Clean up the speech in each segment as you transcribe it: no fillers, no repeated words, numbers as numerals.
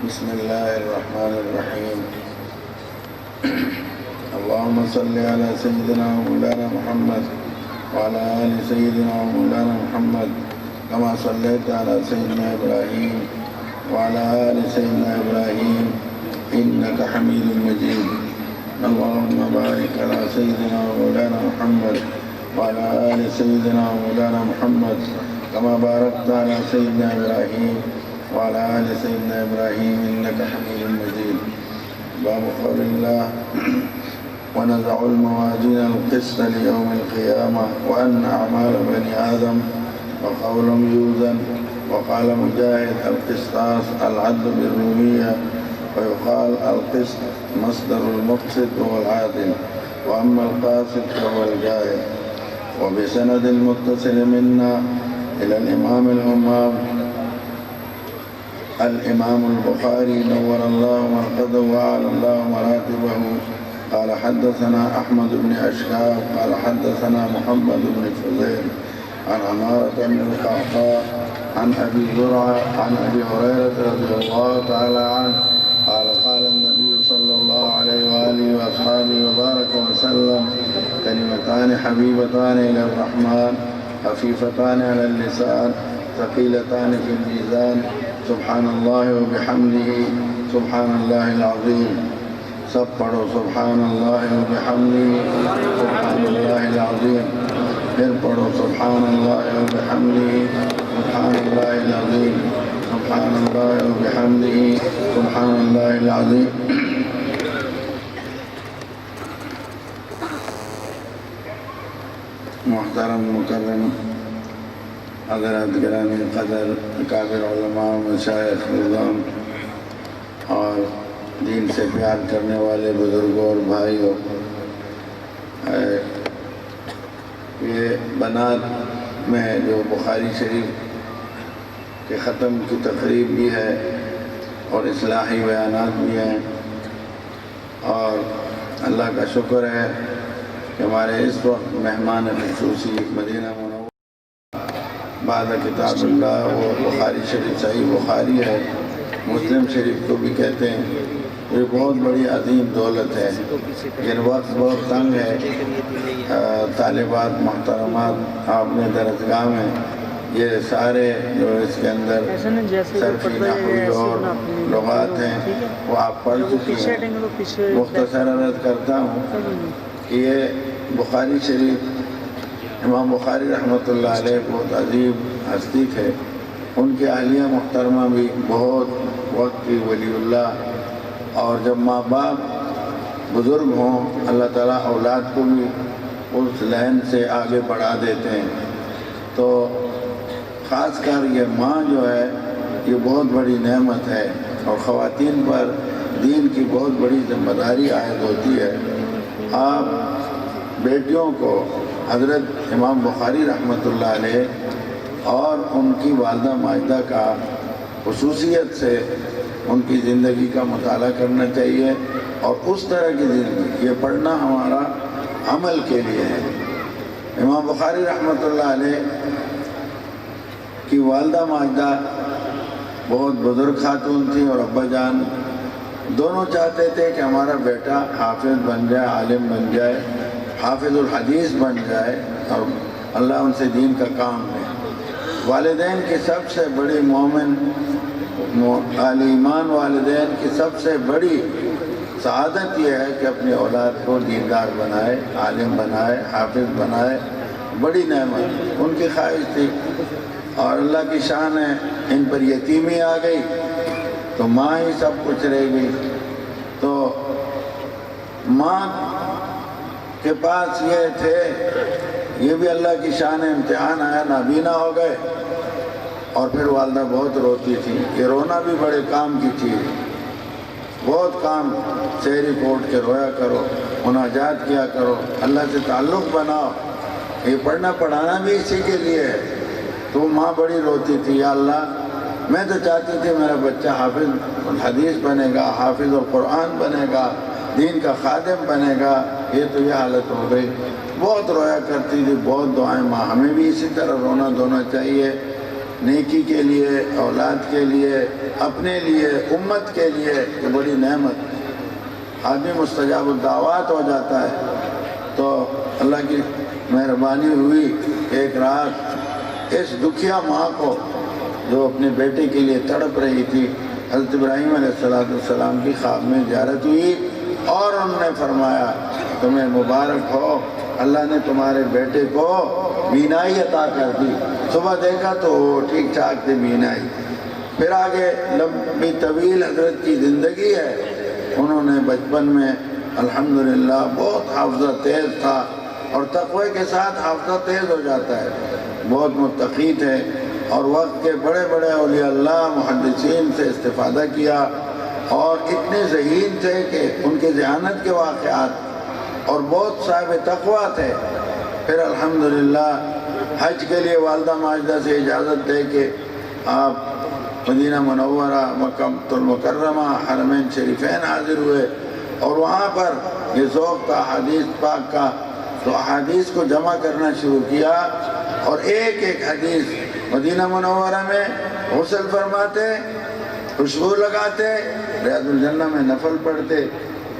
بسم الله الرحمن الرحيم. اللهم صل على سيدنا ومولانا محمد وعلى آل سيدنا ومولانا محمد كما صليت على سيدنا إبراهيم وعلى آل سيدنا إبراهيم إنك حميد مجيد. اللهم بارك على سيدنا ومولانا محمد وعلى آل سيدنا ومولانا محمد كما باركت على سيدنا إبراهيم وعلى آل سيدنا إبراهيم إنك حميد مجيد. باب قول الله ونضع الموازين القسط ليوم القيامة وأن أعمال بني آدم وقول يوزن. وقال مجاهد القسطاس العدل بالرومية، ويقال القسط مصدر المقسط هو العادل، وأما القاسط فهو الجائر. وبسند المتصل منا إلى الإمام البخاري نور الله مرقده وأعلى الله مراتبه قال حدثنا أحمد بن أشهاب قال حدثنا محمد بن فضيل عن عمارة بن القعقاع عن أبي زرعة عن أبي هريرة رضي الله تعالى عنه قال قال النبي صلى الله عليه وآله وأصحابه وبارك وسلم كلمتان حبيبتان إلى الرحمن خفيفتان على اللسان ثقيلتان في الميزان سبحان الله وبحمده سبحان الله العظيم. سب پڑھو سبحان اللہ وبحمده سبحان اللہ العظیم. پھر پڑھو سبحان اللہ وبحمده سبحان اللہ العظیم. سبحان اللہ وبحمده سبحان اللہ العظیم. محترم مکرم حضرات گرامی قدر اکابر علماء مشایخ نظام اور دین سے پیار کرنے والے بزرگوں اور بھائیوں، یہ بنات میں جو بخاری شریف کے ختم کی تقریب بھی ہے اور اصلاحی بیانات بھی ہیں، اور اللہ کا شکر ہے کہ ہمارے اس وقت مہمان خصوصی مدینہ منورہ بعد کتاب اللہ وہ بخاری شریف صحیح بخاری ہے، مسلم شریف کو بھی کہتے ہیں. یہ بہت بڑی عظیم دولت ہے، لیکن وقت بہت تنگ ہے. طالبات محترمات آپ نے درسگاہ میں یہ سارے جو اس کے اندر صرفی نحوی اور لغات ہیں وہ آپ پڑھ چکی ہیں. مختصر عرض کرتا ہوں کہ یہ بخاری شریف امام بخاری رحمۃ اللہ علیہ بہت عظیم ہستی تھے. ان کی اہلیہ محترمہ بھی بہت وقت کی ولی اللہ، اور جب ماں باپ بزرگ ہوں اللہ تعالیٰ اولاد کو بھی اس لائن سے آگے بڑھا دیتے ہیں. تو خاص کر یہ ماں جو ہے یہ بہت بڑی نعمت ہے، اور خواتین پر دین کی بہت بڑی ذمہ داری عائد ہوتی ہے. آپ بیٹیوں کو حضرت امام بخاری رحمۃ اللہ علیہ اور ان کی والدہ ماجدہ کا خصوصیت سے ان کی زندگی کا مطالعہ کرنا چاہیے، اور اس طرح کی زندگی یہ پڑھنا ہمارا عمل کے لیے ہے. امام بخاری رحمۃ اللہ علیہ کی والدہ ماجدہ بہت بزرگ خاتون تھی، اور ابا جان دونوں چاہتے تھے کہ ہمارا بیٹا حافظ بن جائے، عالم بن جائے، حافظ الحدیث بن جائے، اور اللہ ان سے دین کا کام لے. والدین کی سب سے بڑی مومن اہل ایمان والدین کی سب سے بڑی سعادت یہ ہے کہ اپنی اولاد کو دیندار بنائے، عالم بنائے، حافظ بنائے. بڑی نعمت ان کی خواہش تھی، اور اللہ کی شان ہے ان پر یتیمی آ گئی تو ماں ہی سب کچھ رہ گئی. تو ماں کے پاس یہ تھے، یہ بھی اللہ کی شان ہے، امتحان آیا نابینا ہو گئے. اور پھر والدہ بہت روتی تھی. یہ رونا بھی بڑے کام کی چیز، بہت کام. سحری کوٹ کے رویا کرو، مناجات کیا کرو، اللہ سے تعلق بناؤ. یہ پڑھنا پڑھانا بھی اسی کے لیے ہے. تو ماں بڑی روتی تھی، یا اللہ میں تو چاہتی تھی میرا بچہ حافظ الحدیث بنے گا، حافظ القرآن بنے گا، دین کا خادم بنے گا. یہ تو یہ حالت ہو گئی. بہت رویا کرتی تھی، بہت دعائیں. ماں ہمیں بھی اسی طرح رونا دھونا چاہیے. نیکی کے لیے، اولاد کے لیے، اپنے لیے، امت کے لیے یہ بڑی نعمت، آدمی مستجاب الدعوات ہو جاتا ہے۔ تو اللہ کی مہربانی ہوئی کہ ایک رات اس دکھیا ماں کو جو اپنے بیٹے کے لیے تڑپ رہی تھی، حضرت ابراہیم علیہ السلام کی خواب میں زیارت ہوئی اور انہوں نے فرمایا تمہیں مبارک ہو، اللہ نے تمہارے بیٹے کو بینائی عطا کر دی۔ صبح دیکھا تو وہ ٹھیک ٹھاک تھی بینائی۔ پھر آگے لمبی طویل حضرت کی زندگی ہے۔ انہوں نے بچپن میں الحمدللہ بہت حافظہ تیز تھا، اور تقوی کے ساتھ حافظہ تیز ہو جاتا ہے، بہت متقی تھے، اور وقت کے بڑے بڑے اولیاء اللہ محدثین سے استفادہ کیا، اور اتنے ذہین تھے کہ ان کے ذہانت کے واقعات، اور بہت صاحب تقوی تھے۔ پھر الحمدللہ حج کے لیے والدہ ماجدہ سے اجازت دے کے آپ مدینہ منورہ، مکہ المکرمہ، حرمین شریفین حاضر ہوئے، اور وہاں پر یہ ذوق تھا حدیث پاک کا، تو احادیث کو جمع کرنا شروع کیا، اور ایک ایک حدیث مدینہ منورہ میں غسل فرماتے، خوشبو لگاتے، ریاض الجنہ میں نفل پڑھتے،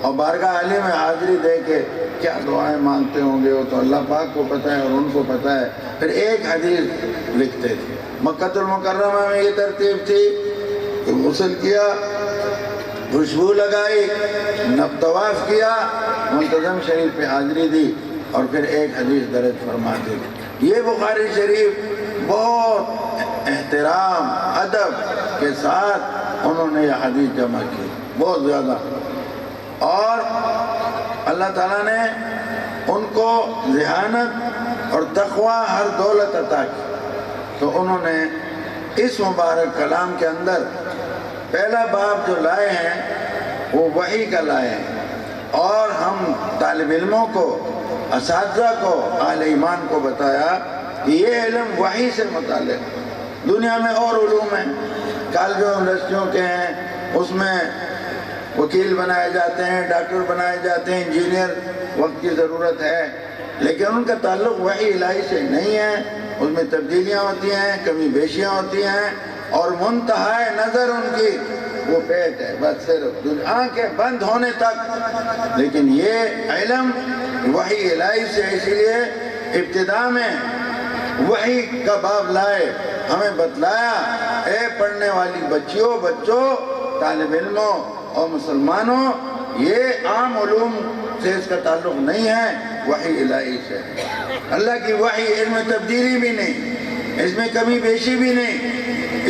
اور بارگاہ علی میں حاضری دے کے کیا دعائیں مانگتے ہوں گے وہ تو اللہ پاک کو پتہ ہے اور ان کو پتہ ہے۔ پھر ایک حدیث لکھتے تھے۔ مکہ المکرمہ میں یہ ترتیب تھی کہ غسل کیا، خوشبو لگائی، طواف کیا، منتظم شریف پہ حاضری دی، اور پھر ایک حدیث درج فرماتے تھے۔ یہ بخاری شریف بہت احترام، ادب کے ساتھ انہوں نے یہ حدیث جمع کی، بہت زیادہ، اور اللہ تعالیٰ نے ان کو ذہانت اور تقوی ہر دولت عطا کی۔ تو انہوں نے اس مبارک کلام کے اندر پہلا باب جو لائے ہیں وہ وحی کا لائے ہیں، اور ہم طالب علموں کو، اساتذہ کو، اہل ایمان کو بتایا کہ یہ علم وحی سے متعلق۔ دنیا میں اور علوم ہیں، کالجوں یونیورسٹیوں کے ہیں، اس میں وکیل بنائے جاتے ہیں، ڈاکٹر بنائے جاتے ہیں، انجینئر وقت کی ضرورت ہے، لیکن ان کا تعلق وحی الہی سے نہیں ہے۔ اس میں تبدیلیاں ہوتی ہیں، کمی بیشیاں ہوتی ہیں، اور منتہائے نظر ان کی وہ پیٹ ہے، بس صرف آنکھیں بند ہونے تک۔ لیکن یہ علم وحی الہی سے، اسی لیے ابتدا میں وحی کا باب لائے، ہمیں بتلایا اے پڑھنے والی بچیوں، بچوں، طالب علموں اور مسلمانوں، یہ عام علوم سے اس کا تعلق نہیں ہے، وحی الہی سے۔ اللہ کی وحی، اس میں تبدیلی بھی نہیں، اس میں کمی بیشی بھی نہیں۔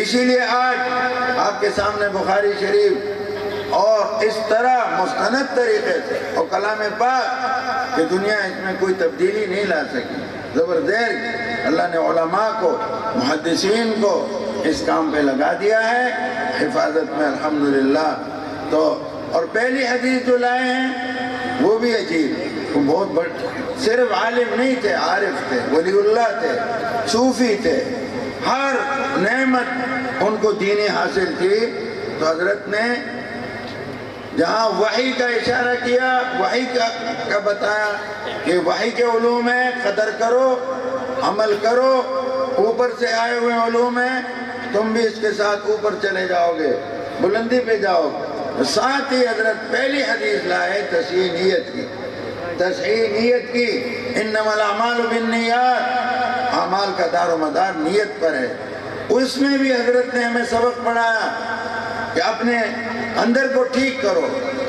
اسی لیے آج آپ کے سامنے بخاری شریف اور اس طرح مستند طریقے سے، اور کلام پاک کہ دنیا اس میں کوئی تبدیلی نہیں لا سکی، زبردست اللہ نے علماء کو، محدثین کو اس کام پہ لگا دیا ہے، حفاظت میں الحمدللہ۔ تو اور پہلی حدیث جو لائے ہیں وہ بھی عجیب، وہ بہت بڑے، صرف عالم نہیں تھے، عارف تھے، ولی اللہ تھے، صوفی تھے، ہر نعمت ان کو دینی حاصل تھی۔ تو حضرت نے جہاں وحی کا اشارہ کیا، وحی کا بتایا کہ وحی کے علوم ہیں، قدر کرو، عمل کرو، اوپر سے آئے ہوئے علوم ہیں، تم بھی اس کے ساتھ اوپر چلے جاؤ گے، بلندی پہ جاؤ گے۔ ساتھ ہی حضرت پہلی حدیث لائے تصحیح نیت کی، تصحیح نیت کی، انما الاعمال بالنیات، اعمال کا دار و مدار نیت پر ہے۔ اس میں بھی حضرت نے ہمیں سبق پڑھایا کہ اپنے اندر کو ٹھیک کرو،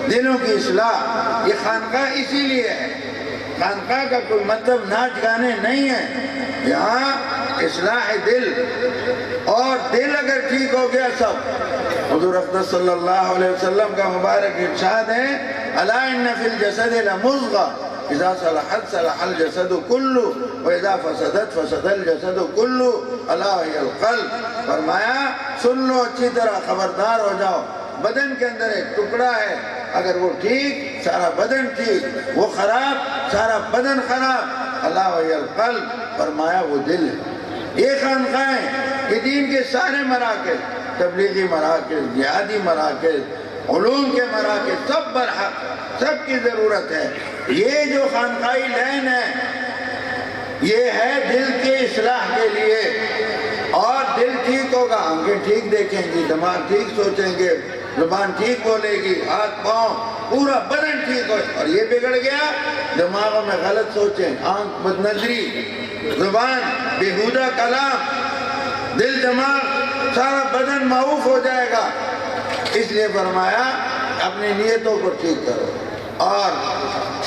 دلوں کی اصلاح۔ یہ خانقاہ اسی لیے ہے، خانقاہ کا کوئی مطلب ناچ گانے نہیں ہے، یہاں اصلاح دل، اور دل اگر ٹھیک ہو گیا سب۔ حضور اقدس صلی اللہ علیہ وسلم کا مبارک ارشاد ہے، الا ان فی الجسد لمضغہ اذا صلحت صلح الجسد کلہ واذا فسدت فسد الجسد کلہ الا وہی القلب۔ فرمایا سن لو اچھی طرح، خبردار ہو جاؤ، بدن کے اندر ایک ٹکڑا ہے، اگر وہ ٹھیک سارا بدن ٹھیک، وہ خراب سارا بدن خراب، الا وہی القلب، فرمایا وہ دل ہے۔ یہ خانقاہیں، یہ دین کے سارے مراکز، تبلیغی مراکز، جہادی مراکز، علوم کے مراکز، سب برحق، سب کی ضرورت ہے۔ یہ جو خانقاہی لین ہے، یہ ہے دل کے اصلاح کے لیے، اور دل ٹھیک ہوگا، آنکھیں ٹھیک دیکھیں گی، دماغ ٹھیک سوچیں گے، زبان ٹھیک بولے گی، ہاتھ پاؤں پورا بدن ٹھیک ہو۔ اور یہ بگڑ گیا، دماغوں میں غلط سوچیں، آنکھ بد نظری، زبان بیہودہ کلام، دل دماغ سارا بدن معوف ہو جائے گا۔ اس لیے فرمایا اپنی نیتوں کو ٹھیک کرو۔ اور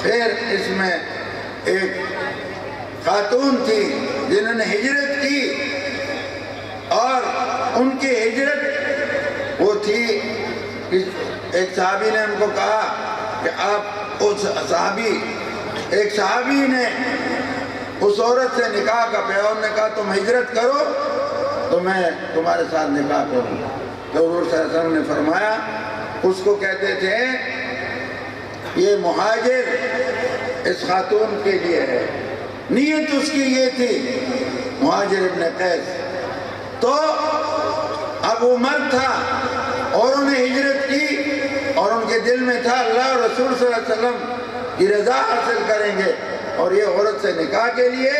پھر اس میں ایک خاتون تھی جنہوں نے ہجرت کی، اور ان کی ہجرت وہ تھی، ایک صحابی نے ان کو کہا کہ آپ اس ایک صحابی نے اس عورت سے نکاح کا پیغام نے کہا تم ہجرت کرو تو میں تمہارے ساتھ نکاح کروں۔ تو حضور صلی اللہ علیہ وسلم نے فرمایا، اس کو کہتے تھے یہ مہاجر اس خاتون کے لیے ہے، نیت اس کی یہ تھی، مہاجر ابن قیس۔ تو اب وہ مرد تھا اور انہوں نے ہجرت کی، اور ان کے دل میں تھا اللہ اور رسول صلی اللہ علیہ وسلم کی رضا حاصل کریں گے، اور یہ عورت سے نکاح کے لیے۔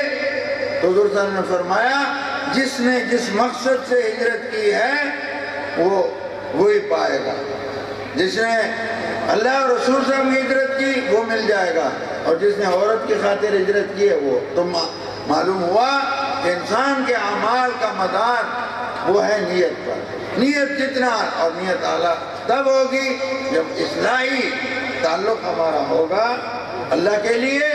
تو حضور صلی اللہ علیہ وسلم نے فرمایا جس نے جس مقصد سے ہجرت کی ہے وہی پائے گا، جس نے اللہ اور رسول صلی اللہ علیہ وسلم کی ہجرت کی وہ مل جائے گا، اور جس نے عورت کی خاطر ہجرت کی ہے وہ۔ تو معلوم ہوا کہ انسان کے اعمال کا مدار وہ ہے نیت پر، نیت جتنا، اور نیت اعلیٰ تب ہوگی جب اصلاحی تعلق ہمارا ہوگا اللہ کے لیے،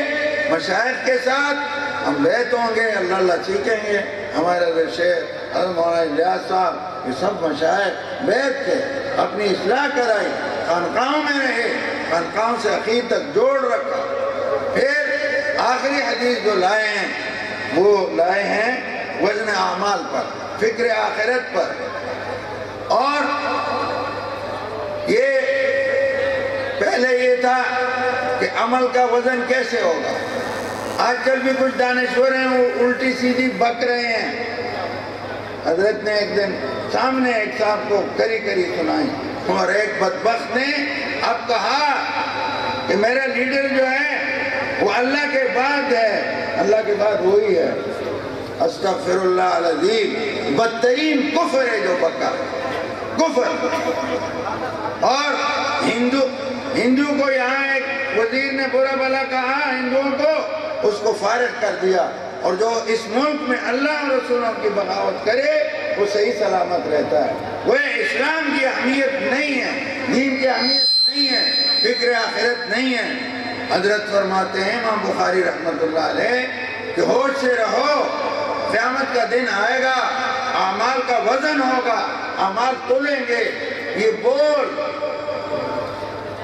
مشائخ کے ساتھ ہم بیعت ہوں گے، اللہ اللہ سیکھیں گے۔ ہمارے حضرت شیخ حضرت مولانا الیاس صاحب یہ سب مشائخ بیعت تھے، اپنی اصلاح کرائی، خانقاہوں میں رہے، خانقاہوں سے عقید تک جوڑ رکھا۔ پھر آخری حدیث جو لائے ہیں وہ لائے ہیں وزن اعمال پر، فکر آخرت پر۔ اور یہ پہلے یہ تھا کہ عمل کا وزن کیسے ہوگا۔ آج کل بھی کچھ دانشور ہیں وہ الٹی سیدھی بک رہے ہیں۔ حضرت نے ایک دن سامنے ایک صاحب کو کری سنائی، اور ایک بدبخت نے اب کہا کہ میرا لیڈر جو ہے وہ اللہ کے بعد ہے، اللہ کے بعد وہی ہے۔ استغفر اللہ العظیم، بدترین کفر ہے جو بکا، کفر۔ اور ہندو کو یہاں ایک وزیر نے برا بھلا کہا ہندوؤں کو، اس کو فارغ کر دیا، اور جو اس ملک میں اللہ اور رسولوں کی بغاوت کرے وہ صحیح سلامت رہتا ہے۔ وہ اسلام کی اہمیت نہیں ہے، دین کی اہمیت نہیں ہے، فکر آخرت نہیں ہے۔ حضرت فرماتے ہیں امام بخاری رحمۃ اللہ علیہ کہ ہوش سے رہو، قیامت کا دن آئے گا، اعمال کا وزن ہوگا، اعمال تولیں گے، یہ بول،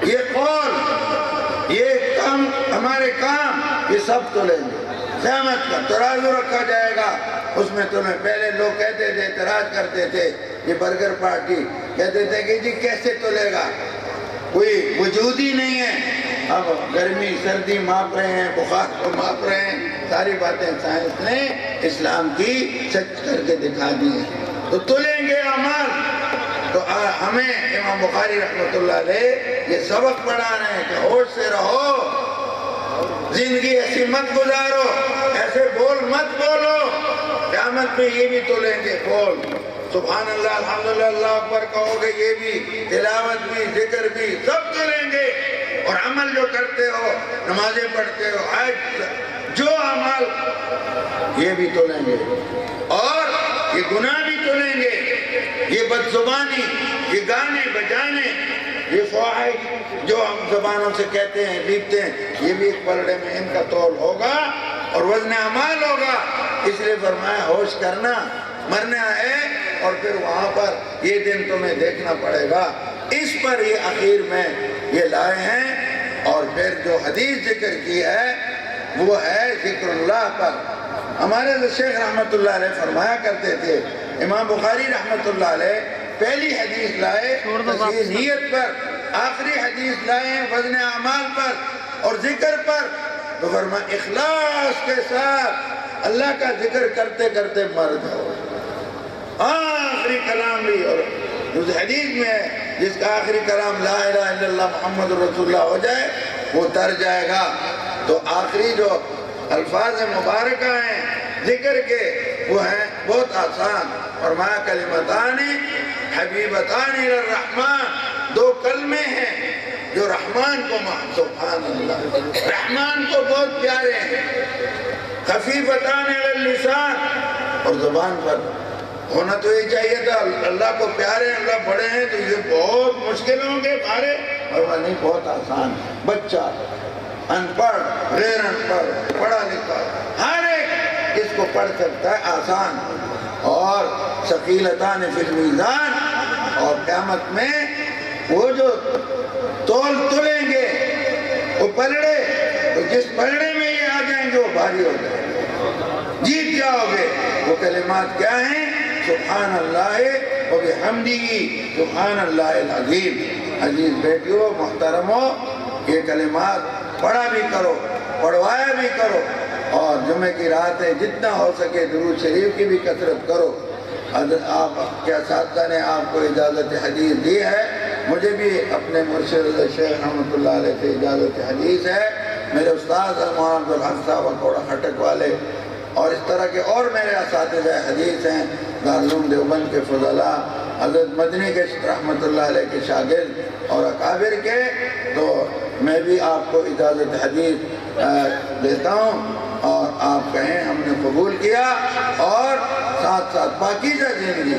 یہ قول، یہ کام، ہمارے کام، یہ سب تولیں گے۔ قیامت کا ترازو رکھا جائے گا، اس میں تمہیں پہلے لوگ کہتے تھے، اعتراض کرتے تھے، یہ برگر پارٹی کہتے تھے کہ جی کیسے تولے گا، کوئی وجود ہی نہیں ہے۔ اب گرمی سردی ماپ رہے ہیں، بخار کو ماپ رہے ہیں، ساری باتیں سائنس نے اسلام کی سچ کر کے دکھا دی ہیں۔ تو تولیں گے اعمال۔ تو ہمیں امام بخاری رحمۃ اللہ علیہ یہ سبق پڑھا رہے ہیں کہ ہوش سے رہو، زندگی ایسی مت گزارو، ایسے بول مت بولو، قیامت میں یہ بھی تولیں گے بول، سبحان اللہ الحمدللہ اللہ اکبر کہو گے، یہ بھی تلاوت بھی ذکر بھی سب تولیں گے۔ اور عمل جو کرتے ہو، نمازیں پڑھتے ہو، حج، جو عمل یہ بھی تولیں گے، اور یہ گناہ بھی تولیں گے، یہ بد زبانی، یہ گانے بجانے، یہ فواحش جو ہم زبانوں سے کہتے ہیں لیپتے ہیں، یہ بھی ایک پلڑے میں ان کا تول ہوگا اور وزن اعمال ہوگا۔ اس لیے فرمایا ہوش کرنا، مرنا ہے، اور پھر وہاں پر یہ دن تمہیں دیکھنا پڑے گا۔ اس پر یہ اخیر میں یہ لائے ہیں۔ اور پھر جو حدیث ذکر کی ہے وہ ہے ذکر اللہ پر۔ ہمارے شیخ رحمت اللہ علیہ فرمایا کرتے تھے، امام بخاری رحمت اللہ علیہ پہلی حدیث لائے تصحیح نیت پر، آخری حدیث لائے وزن اعمال پر اور ذکر پر۔ تو فرمایا اخلاص کے ساتھ اللہ کا ذکر کرتے کرتے مر جاؤ، آخری کلام بھی۔ اور اس حدیث میں ہے جس کا آخری کلام لا الہ الا اللہ محمد رسول اللہ ہو جائے وہ تر جائے گا۔ تو آخری جو الفاظ مبارکہ ہیں ذکر کے وہ ہیں بہت آسان، فرمایا کلمتان حبیبتان الی الرحمن، دو کلمے ہیں جو رحمان کو سبحان اللہ، رحمان کو بہت پیارے ہیں، خفیفتان علی اللسان، اور زبان پر ہونا تو یہ چاہیے تھا اللہ کو پیارے ہیں، اللہ بڑے ہیں تو یہ بہت مشکل ہوں گے بھارے، اور وہ نہیں، بہت آسان، بچہ ان پڑھ غیر ان پڑھ پڑھا لکھا ہر ایک اس کو پڑھ سکتا ہے، آسان، اور ثقیلتان فی المیزان، اور قیامت میں وہ جو تول تلیں گے وہ پلڑے، تو جس پلڑے میں یہ آ جائیں گے وہ بھاری ہو جائیں گے، جیت جاؤ گے۔ وہ کلمات کیا ہیں؟ سبحان اللہ و بحمدہ سبحان اللہ العظیم۔ عزیز بیٹیوں، محترموں، یہ کلمات پڑھا بھی کرو، پڑھوایا بھی کرو، اور جمعہ کی رات ہے جتنا ہو سکے درود شریف کی بھی کثرت کرو۔ آپ کے اساتذہ نے آپ کو اجازت حدیث دی ہے، مجھے بھی اپنے مرشد شیخ رحمۃ اللہ علیہ سے اجازت حدیث ہے، میرے استاد مولانا عبدالحق صاحب اکوڑا خٹک والے، اور اس طرح کے اور میرے اساتذہ حدیث ہیں دارالعلوم دیوبند کے فضلاء، حضرت مدنی کے رحمۃ اللہ علیہ کے شاگرد اور اکابر کے، تو میں بھی آپ کو اجازت حدیث دیتا ہوں، اور آپ کہیں ہم نے قبول کیا، اور ساتھ ساتھ پاکیزہ زندگی،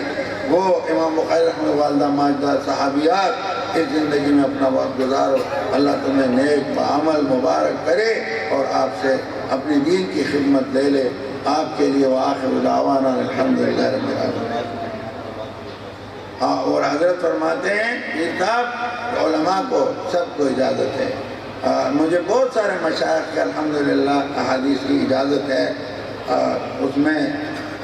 وہ امام بخاری رحمہ والدہ ماجدہ صحابیات، اس زندگی میں اپنا وقت گزارو، اللہ تمہیں نیک بعمل مبارک کرے، اور آپ سے اپنی دین کی خدمت لے لے۔ آپ کے لیے وآخر دعوانا الحمدللہ رب العالمین۔ اور حضرت فرماتے ہیں یہ کتاب علماء کو سب کو اجازت ہے، مجھے بہت سارے مشائخ کے الحمدللہ احادیث کی اجازت ہے، اس میں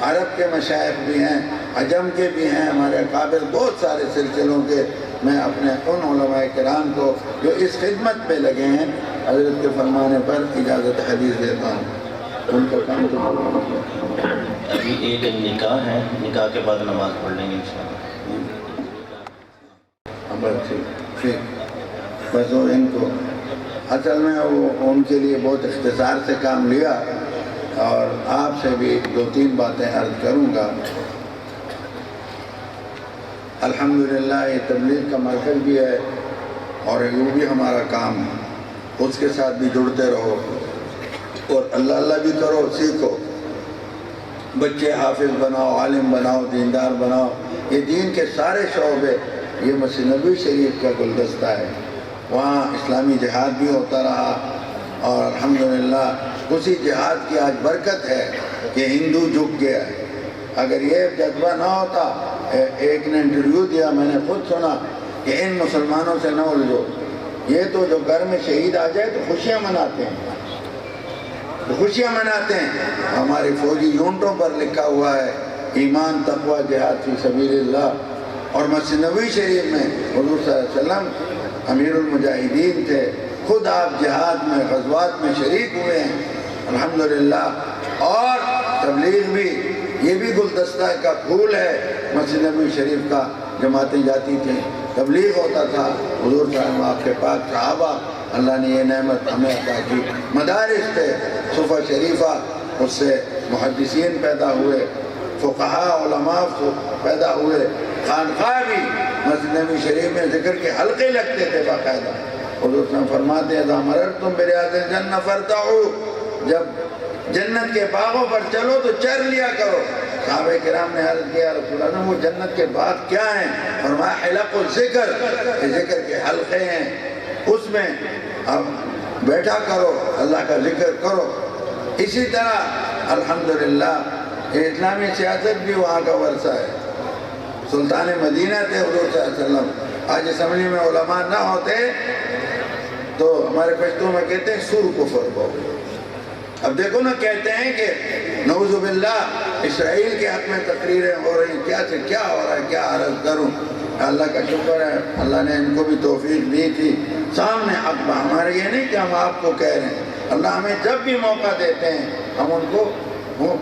عرب کے مشائخ بھی ہیں، عجم کے بھی ہیں، ہمارے اکابر بہت سارے سلسلوں کے، میں اپنے ان علماء کرام کو جو اس خدمت پہ لگے ہیں حضرت کے فرمانے پر اجازت حدیث دیتا ہوں، ان کا کام تو ابھی ایک نکاح ہے، نکاح کے بعد نماز پڑھ لیں گے انشاءاللہ۔ ٹھیک، بس وہ ان کو اصل میں وہ ان کے لیے بہت اختصار سے کام لیا، اور آپ سے بھی دو تین باتیں عرض کروں گا۔ الحمدللہ یہ تبلیغ کا مرکز بھی ہے، اور یہ بھی ہمارا کام ہے، اس کے ساتھ بھی جڑتے رہو، اور اللہ اللہ بھی کرو، سیکھو، بچے حافظ بناؤ، عالم بناؤ، دیندار بناؤ، یہ دین کے سارے شعبے، یہ مسجد نبوی شریف کا گلدستہ ہے، وہاں اسلامی جہاد بھی ہوتا رہا، اور الحمدللہ اسی جہاد کی آج برکت ہے کہ ہندو جھک گیا ہے۔ اگر یہ جذبہ نہ ہوتا، ایک نے انٹرویو دیا، میں نے خود سنا کہ ان مسلمانوں سے نہ الجھو، یہ تو جو گھر میں شہید آ جائے تو خوشیاں مناتے ہیں، خوشیاں مناتے ہیں، ہمارے فوجی یونٹوں پر لکھا ہوا ہے ایمان تقوی جہاد فی سبیل اللہ، اور مسجد نبوی شریف میں حضور صلی اللہ علیہ وسلم امیر المجاہدین تھے، خود آپ جہاد میں غزوات میں شریک ہوئے ہیں الحمدللہ، اور تبلیغ بھی، یہ بھی گلدستہ کا پھول ہے مسجد نبوی شریف کا، جماعتیں جاتی تھیں، تبلیغ ہوتا تھا، حضور صلی اللہ علیہ وسلم آپ کے پاک صحابہ، اللہ نے یہ نعمت ہمیں عطا کی، مدارس تھے، صفحہ شریفہ، اس سے محدثین پیدا ہوئے، فقہاء علماء پیدا ہوئے، خانقاہ بھی، مسجد نبوی شریف میں ذکر کے حلقے لگتے تھے باقاعدہ، حضور صلی اللہ علیہ وسلم فرماتے ہیں اذا مررتم بریاض الجنہ فارتعوا، جب جنت کے باغوں پر چلو تو چر لیا کرو۔ صحابہ کرام نے عرض کیا رسول اللہ وہ جنت کے باغ کیا ہیں؟ فرمایا حلق الذکر، ذکر کے حلقے ہیں، اس میں اب بیٹھا کرو، اللہ کا ذکر کرو۔ اسی طرح الحمدللہ اسلامی سیاست بھی وہاں کا ورثہ ہے، سلطان مدینہ تھے حضور صلی اللہ علیہ وسلم، آج اسمبلی میں علماء نہ ہوتے تو ہمارے پشتوں میں کہتے ہیں سور کفر کو۔ اب دیکھو نا، کہتے ہیں کہ نعوذ باللہ اسرائیل کے حق میں تقریریں ہو رہی ہیں، کیا سے کیا ہو رہا ہے، کیا عرض کروں۔ اللہ کا شکر ہے، اللہ نے ان کو بھی توفیق دی تھی، سامنے حق ہمارے، یہ نہیں کہ ہم آپ کو کہہ رہے ہیں، اللہ ہمیں جب بھی موقع دیتے ہیں ہم ان کو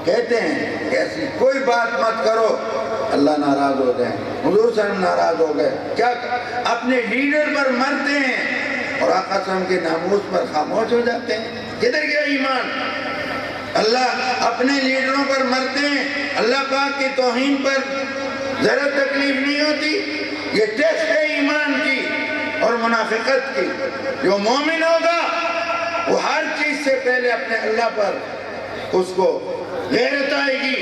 کہتے ہیں کہ ایسی کوئی بات مت کرو، اللہ ناراض ہو جائیں۔ حضور صلی اللہ علیہ وسلم ناراض ہو گئے، کیا اپنے لیڈر پر مرتے ہیں اور آقا صلی اللہ علیہ وسلم کے ناموس پر خاموش ہو جاتے ہیں؟ کدھر گیا ایمان؟ اللہ اپنے لیڈروں پر مرتے ہیں، اللہ پاک کی توہین پر ذرا تکلیف نہیں ہوتی؟ یہ ٹیسٹ ہے ایمان کی اور منافقت کی۔ جو مومن ہوگا وہ ہر چیز سے پہلے اپنے اللہ پر اس کو غیرت آئے گی،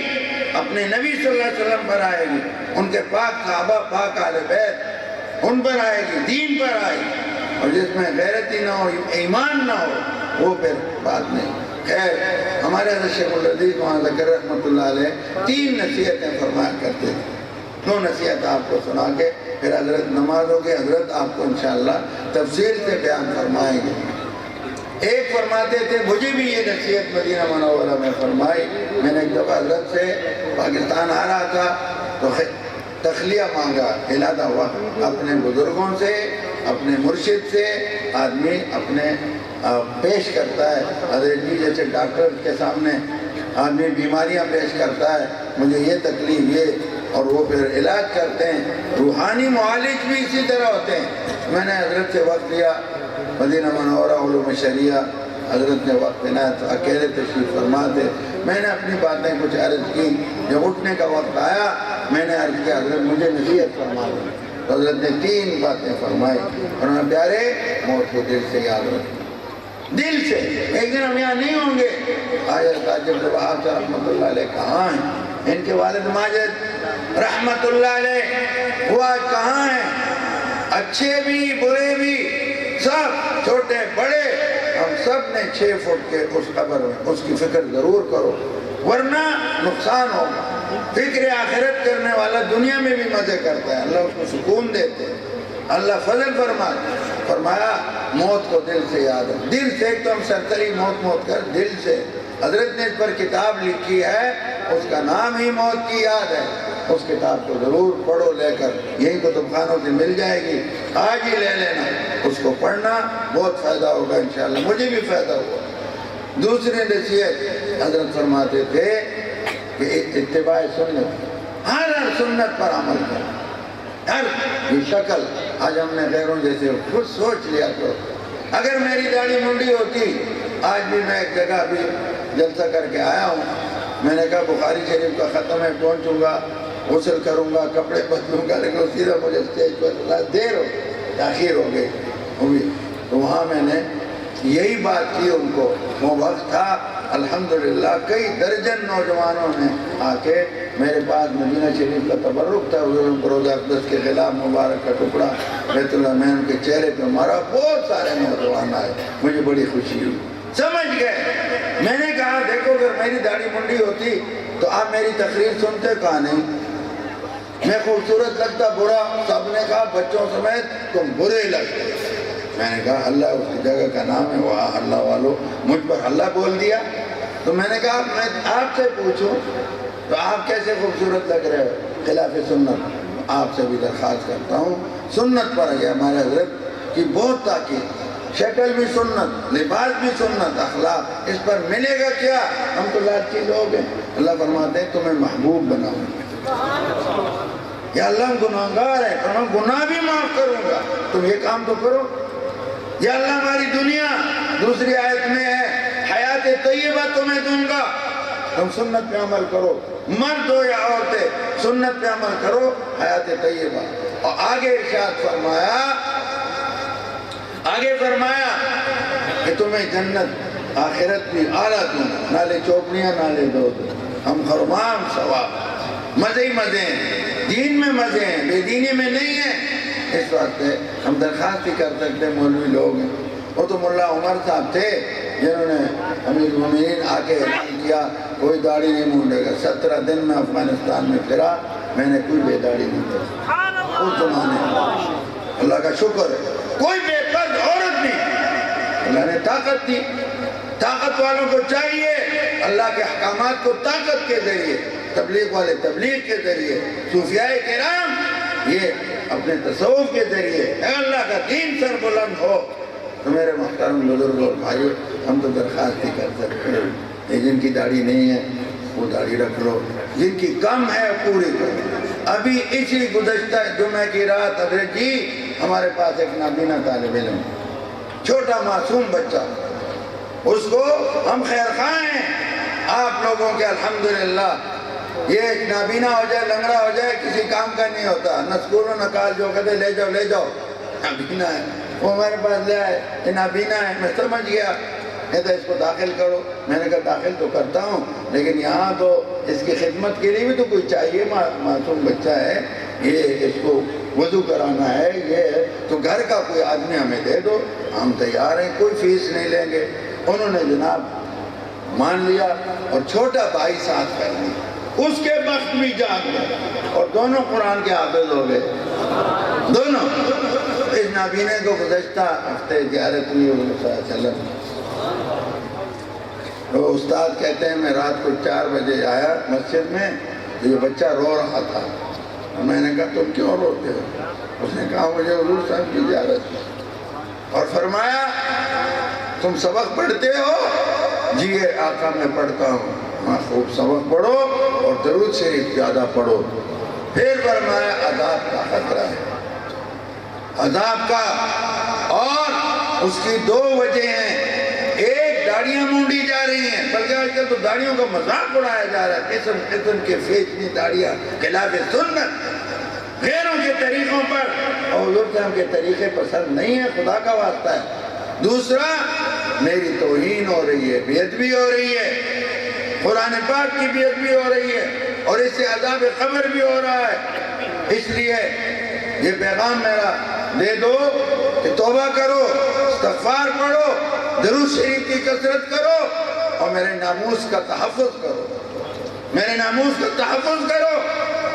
اپنے نبی صلی اللہ علیہ وسلم پر آئے گی، ان کے پاک صحابہ، پاک اہل بیت، ان پر آئے گی، دین پر آئے گی۔ اور جس میں غیرت ہی نہ ہو، ایمان نہ ہو، وہ پھر بات نہیں۔ خیر، ہمارے حضرت شیخ العزیز وہاں ذکر رحمۃ اللہ علیہ 3 نصیحتیں فرمایا کرتے تھے۔ 2 نصیحت آپ کو سنا کے پھر حضرت نماز ہوگی، حضرت آپ کو انشاءاللہ تفصیل سے بیان فرمائیں گے۔ ایک فرماتے تھے، مجھے بھی یہ نصیحت مدینہ منورہ میں فرمائی، میں نے ایک دفعہ حضرت سے پاکستان آ رہا تھا تو تخلیہ مانگا، علادہ ہوا اپنے بزرگوں سے، اپنے مرشد سے۔ آدمی اپنے پیش کرتا ہے، حضرت جی جیسے ڈاکٹر کے سامنے آدمی بیماریاں پیش کرتا ہے، مجھے یہ تکلیف یہ، اور وہ پھر علاج کرتے ہیں۔ روحانی معالج بھی اسی طرح ہوتے ہیں۔ میں نے حضرت سے وقت لیا، مدینہ منورہ علوم شریعہ، حضرت نے وقت دینا تو اکیلے تشریف فرما تھے۔ میں نے اپنی باتیں کچھ عرض کی، جب اٹھنے کا وقت آیا میں نے عرض کیا، حضرت مجھے نصیحت فرما دیں۔ حضرت نے 3 باتیں فرمائی، اور میں پیارے موت کو دل سے یاد رکھیں، دل سے۔ ایک دن ہم یہاں نہیں ہوں گے۔ حضرت عاجز وہاب صاحب رحمۃ اللہ علیہ کہاں ہیں؟ ان کے والد ماجد رحمۃ اللہ علیہ وہ آج کہاں ہیں؟ اچھے بھی برے بھی سب، چھوٹے بڑے، ہم سب نے 6 فٹ کے اس قبر میں اس کی فکر ضرور کرو، ورنہ نقصان ہوگا۔ فکر آخرت کرنے والا دنیا میں بھی مزے کرتا ہے، اللہ اس کو سکون دیتے ہیں، اللہ فضل فرمایا موت کو دل سے یاد ہے۔ دل سے، ایک تو ہم سرسری موت کر، دل سے۔ حضرت نے اس پر کتاب لکھی ہے، اس کا نام ہی موت کی یاد ہے۔ اس کتاب کو ضرور پڑھو لے کر، یہی کتب خانوں سے مل جائے گی، آج ہی لے لینا، اس کو پڑھنا، بہت فائدہ ہوگا انشاءاللہ، مجھے بھی فائدہ ہوگا۔ دوسری نصیحت حضرت فرماتے تھے کہ اتباع سنت، ہر سنت پر عمل کرو۔ ہر یہ شکل آج ہم نے غیروں جیسے خود سوچ لیا کرو۔ اگر میری داڑھی منڈی ہوتی، آج بھی میں ایک جگہ بھی جلسہ کر کے آیا ہوں، میں نے کہا بخاری شریف کا ختم ہے، پہنچوں گا، غسل کروں گا، کپڑے بدلوں گا، لیکن سیدھا مجھے اسٹیج پر دیر ہو، تاخیر ہو گئی ہوئی، تو وہاں میں نے یہی بات کی ان کو۔ وہ وقت تھا الحمدللہ کئی درجن نوجوانوں نے آ کے میرے پاس مدینہ شریف کا تبرک تھا، حضور روضہ اقدس کے خلاف مبارک کا ٹکڑا بیت اللہ میں ان کے چہرے پہ مارا، بہت سارے نوجوان آئے، مجھے بڑی خوشی ہوئی، سمجھ گئے۔ میں نے کہا دیکھو اگر میری داڑھی منڈی ہوتی تو آپ میری تقریر سنتے کہا نہیں؟ میں خوبصورت لگتا برا؟ سب نے کہا بچوں سمیت تم برے لگتے۔ میں نے کہا اللہ اس کی جگہ کا نام ہے، وہاں اللہ والو، مجھ پر اللہ بول دیا۔ تو میں نے کہا میں آپ سے پوچھوں تو آپ کیسے خوبصورت لگ رہے ہو خلاف سنت؟ آپ سے بھی درخواست کرتا ہوں، سنت پر ہے ہمارے حضرت کی بہت تاکید، شکل بھی سنت، لباس بھی سنت، اخلاق، اس پر ملے گا کیا؟ ہم تو لاچی لوگ ہیں۔ اللہ فرماتے ہیں تمہیں محبوب بناؤں گا۔ یا اللہ ہم گناہگار ہیں، تو میں گناہ بھی معاف کروں گا، تم یہ کام تو کرو۔ یا اللہ ہماری دنیا، دوسری آیت میں ہے حیات طیبہ تمہیں دوں گا، تم سنت پہ عمل کرو، مرد ہو یا عورتیں سنت پہ عمل کرو، حیات طیبہ۔ اور آگے ارشاد فرمایا کہ تمہیں جنت آخرت بھی اعلیٰ دوں، نالے چوپڑیاں نالے دودھ، ہم خرمام ثواب، مزے ہی مزے ہیں، دین میں مزے ہیں، بے دینی میں نہیں ہیں۔ اس وقت ہم درخواست ہی کر سکتے، مولوی لوگ ہیں، وہ تو ملا عمر صاحب تھے جنہوں نے امیر المومنین آ کے اعلان کیا کوئی داڑھی نہیں مونڈے گا۔ 17 دن میں افغانستان میں پھرا، میں نے کوئی بے داڑھی نہیں تھا اس زمانے، اللہ کا شکر ہے، کوئی بے پرد عورت نہیں، اللہ نے طاقت دی۔ طاقت والوں کو چاہیے اللہ کے احکامات کو طاقت کے ذریعے، تبلیغ والے تبلیغ کے ذریعے، صوفیاء کرام یہ اپنے تصوف کے ذریعے اے اللہ کا دین سر بلند ہو۔ تو میرے محترم بزرگ اور بھائیو، ہم تو درخواست ہی کر سکتے ہیں، جن کی داڑھی نہیں ہے وہ داڑھی رکھ لو، جن کی کم ہے پوری کرو۔ ابھی اسی گزشتہ جمعہ کی رات حضرت جی ہمارے پاس ایک نابینا طالب علم، چھوٹا معصوم بچہ، اس کو ہم خیر خواہ ہیں، آپ لوگوں کے الحمدللہ یہ نابینا ہو جائے لنگڑا ہو جائے کسی کام کا نہیں ہوتا، نہ اسکول نہ کالج جو کہتے لے جاؤ نابینا ہے، وہ ہمارے پاس لے آئے یہ نابینا ہے، میں سمجھ گیا، کہتا اس کو داخل کرو، میں نے کہا داخل تو کرتا ہوں لیکن یہاں تو اس کی خدمت کے لیے بھی تو کوئی چاہیے، معصوم بچہ ہے، یہ اس کو وضو کرانا ہے، یہ تو گھر کا کوئی آدمی ہمیں دے دو، ہم تیار ہیں، کوئی فیس نہیں لیں گے۔ انہوں نے جناب مان لیا اور چھوٹا بھائی ساتھ کر لی، اس کے وقت بھی جاگ گئے اور دونوں قرآن کے حافظ ہو گئے، دونوں۔ اس نابینے کو گزشتہ ہفتے زیارت ہوئی حضور صلی اللہ علیہ وسلم، وہ استاد کہتے ہیں میں رات کو 4 بجے آیا مسجد میں تو یہ بچہ رو رہا تھا، اور میں نے کہا تم کیوں روتے ہو؟ اس نے کہا مجھے حضور صاحب کی زیارت ہے، اور فرمایا تم سبق پڑھتے ہو؟ جی یہ آقا میں پڑھتا ہوں۔ ہاں خوب سبق پڑھو اور درود شریف زیادہ پڑھو۔ پھر فرمایا عذاب کا خطرہ ہے، عذاب کا، اور اس کی 2 وجہ ہیں، ایک داڑیاں مونڈی جا رہی ہیں، بلکہ آج کل تو داڑیوں کا مذاق اڑایا جا رہا ہے، قسم قسم کے فیشنی داڑیاں، خلاف سنت، غیروں کے طریقوں پر، اور حضور صاحب کے طریقے پسند نہیں ہے، خدا کا واسطہ ہے۔ دوسرا میری توہین ہو رہی ہے، بے ادبی ہو رہی ہے، قرآن پاک کی بے ادبی ہو رہی ہے، اور اس سے عذاب قبر بھی ہو رہا ہے۔ اس لیے یہ پیغام میرا دے دو کہ توبہ کرو، استغفار پڑھو، درود شریف کی کثرت کرو، اور میرے ناموس کا تحفظ کرو، میرے ناموس کا تحفظ کرو۔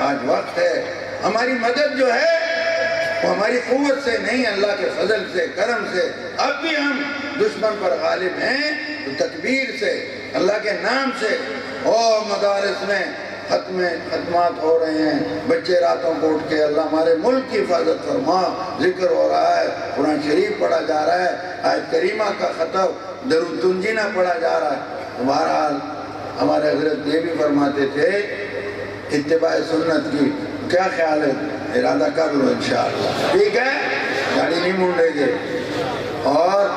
آج وقت ہے، ہماری مدد جو ہے وہ ہماری قوت سے نہیں، اللہ کے فضل سے، کرم سے۔ اب بھی ہم دشمن پر غالب ہیں تو تکبیر سے، اللہ کے نام سے، اور مدارس میں ختمات ہو رہے ہیں، بچے راتوں کو اٹھ کے اللہ ہمارے ملک کی حفاظت فرما، ذکر ہو رہا ہے، قرآن شریف پڑھا جا رہا ہے، آیت کریمہ کا ختم، درود تنجینہ پڑھا جا رہا ہے۔ بہرحال ہمارے حضرت یہ بھی فرماتے تھے اتباع سنت کی کیا خیال ہے؟ ارادہ کر لو انشاءاللہ، ٹھیک ہے؟ داڑھی نہیں مونڈے گے اور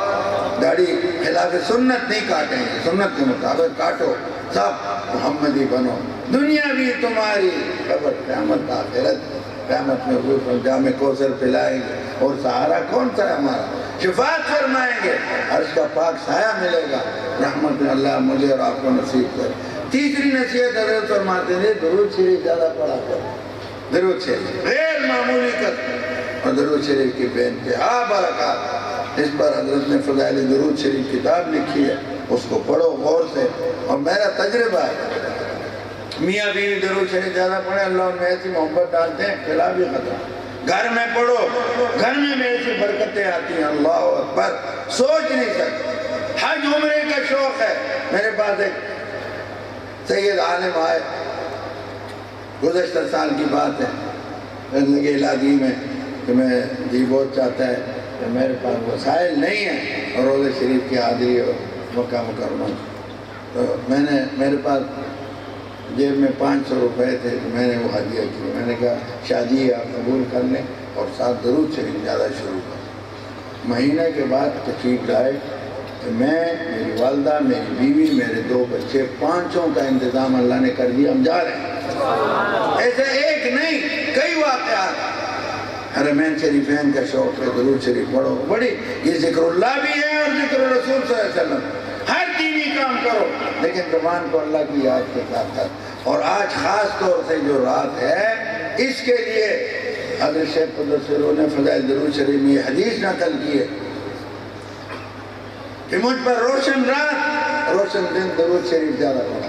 داڑھی خلاف سنت نہیں کاٹیں گے، سنت کے مطابق کاٹو، سب محمدی بنو، دنیا بھی تمہاری، قبر قیامت آخرت، قیامت میں حضور جام کوثر پلائیں گے، اور سہارا کون سا ہے ہمارا؟ شفاعت فرمائیں گے، عرش کا پاک سایہ ملے گا، رحمت اللہ مجھے اور آپ کو نصیب کرے۔ تیسری نصیحت حضرت فرماتے ہیں درود شریف زیادہ پڑھا کرو، درود شریف غیر معمولی کر، اور درود شریف کی بے انتہا برکات۔ اس پر حضرت نے فضائل درود شریف کتاب لکھی ہے، اس کو پڑھو غور سے، اور میرا تجربہ ہے میاں بیوی درود شریف زیادہ پڑھے، اللہ ان میں ایسی محبت ڈالتے ہیں خلا بھی ختم۔ گھر میں پڑھو، گھر میں ایسی برکتیں آتی ہیں، اللہ اکبر، سوچ نہیں سکتے۔ حج عمرے کا شوق ہے، میرے پاس ایک سید عالم آئے، گزشتہ سال کی بات ہے، زندگی الہی میں کہ میں جی بہت چاہتا ہے کہ میرے پاس وسائل نہیں ہیں اور روزہ شریف کی حاضری اور مکہ مکرمہ، تو میرے پاس جیب میں 500 روپے تھے، تو میں نے وہ ہدیہ کی، میں نے کہا شاہ جی آپ قبول کر لیں اور ساتھ درود شریف زیادہ شروع کر۔ مہینے کے بعد تشریف لائے کہ میں، میری والدہ، میری بیوی، میرے 2 بچے، 5 کا انتظام اللہ نے کر دیا، ہم جا رہے ہیں۔ ایسے ایک نہیں، کئی واقعات۔ حرمین شریفین کا شوق ہے، درود شریف پڑھو، بڑی یہ ذکر اللہ بھی ہے اور ذکر رسول صلی اللہ علیہ وسلم، ہر دینی کام کرو لیکن زبان کو اللہ کی یاد کے ساتھ ساتھ۔ اور آج خاص طور سے جو رات ہے، اس کے لیے حضرت شیخ قدس سرور نے فضائل درود شریف میں یہ حدیث نقل کی ہے کہ مجھ پر روشن رات روشن دن درود شریف زیادہ پڑھا،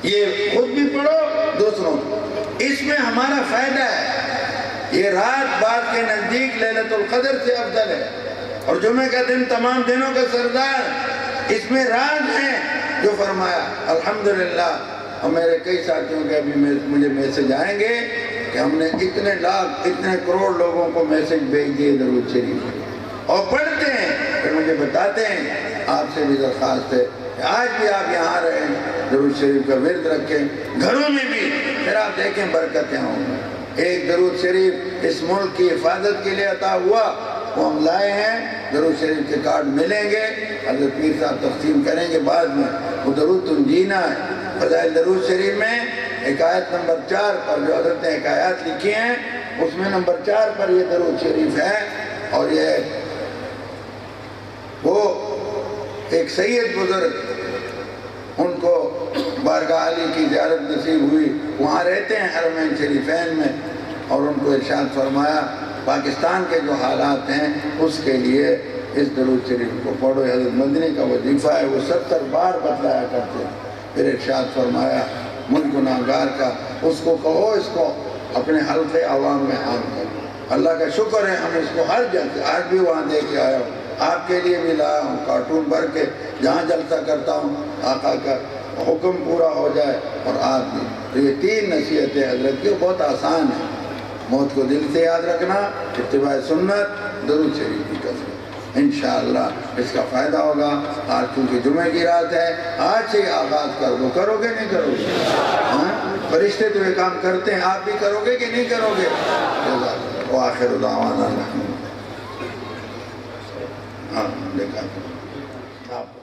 یہ خود بھی پڑھو دوسروں کو، اس میں ہمارا فائدہ ہے۔ یہ رات بعض کے نزدیک لیلۃ القدر سے افضل ہے، اور جمعہ کا دن تمام دنوں کا سردار، اس میں راز ہیں جو فرمایا الحمدللہ۔ اور میرے کئی ساتھیوں کے ابھی مجھے میسج آئیں گے کہ ہم نے اتنے لاکھ اتنے کروڑ لوگوں کو میسج بھیج دیے درود شریف، اور پڑھتے ہیں پھر مجھے بتاتے ہیں آپ سے بھی درخواست ہے کہ آج بھی آپ یہاں رہیں، درود شریف کا ورد رکھیں، گھروں میں بھی، پھر آپ دیکھیں برکتیں ہوں گی۔ ایک درود شریف اس ملک کی حفاظت کے لیے عطا ہوا، وہ ہم لائے ہیں، درود شریف کے کارڈ ملیں گے، حضرت پیر صاحب تقسیم کریں گے بعد میں۔ وہ درود تنجینا ہے۔ فضائل درود شریف میں ایک آیت نمبر 4 پر جو حضرت نے ایک آیات لکھی ہیں اس میں نمبر 4 پر یہ درود شریف ہے، اور یہ وہ ایک سید بزرگ ان کو بارگاہ علی کی زیارت نصیب ہوئی، وہاں رہتے ہیں حرمین شریفین میں، اور ان کو ارشاد فرمایا پاکستان کے جو حالات ہیں اس کے لیے اس درود شریف کو پڑھو۔ حضرت مدنی کا وظیفہ ہے، وہ 70 بار بتلایا کرتے ہیں۔ پھر ارشاد فرمایا ملک گناہگار کا اس کو کہو اس کو اپنے حلقے عوام میں عام کرو۔ اللہ کا شکر ہے ہم اس کو ہر جلسے، آج بھی وہاں دے کے آیا ہوں، آپ کے لیے بھی لایا ہوں کارٹون بھر کے، جہاں جلسہ کرتا ہوں آقا کا حکم پورا ہو جائے اور آپ بھی۔ تو یہ 3 نصیحتیں حضرت کی بہت آسان ہیں، موت کو دل سے یاد رکھنا، اتباع سنت، درود شریف کی کثرت، انشاءاللہ اس کا فائدہ ہوگا۔ آج چونکہ جمعے کی رات ہے، آج سے ہی آغاز کر دو، کرو گے نہیں کرو گے؟ فرشتے تو یہ کام کرتے ہیں، آپ بھی کرو گے کہ نہیں کرو گے؟ وآخر دعوانا الحمد للہ۔ ہاں دیکھا آپ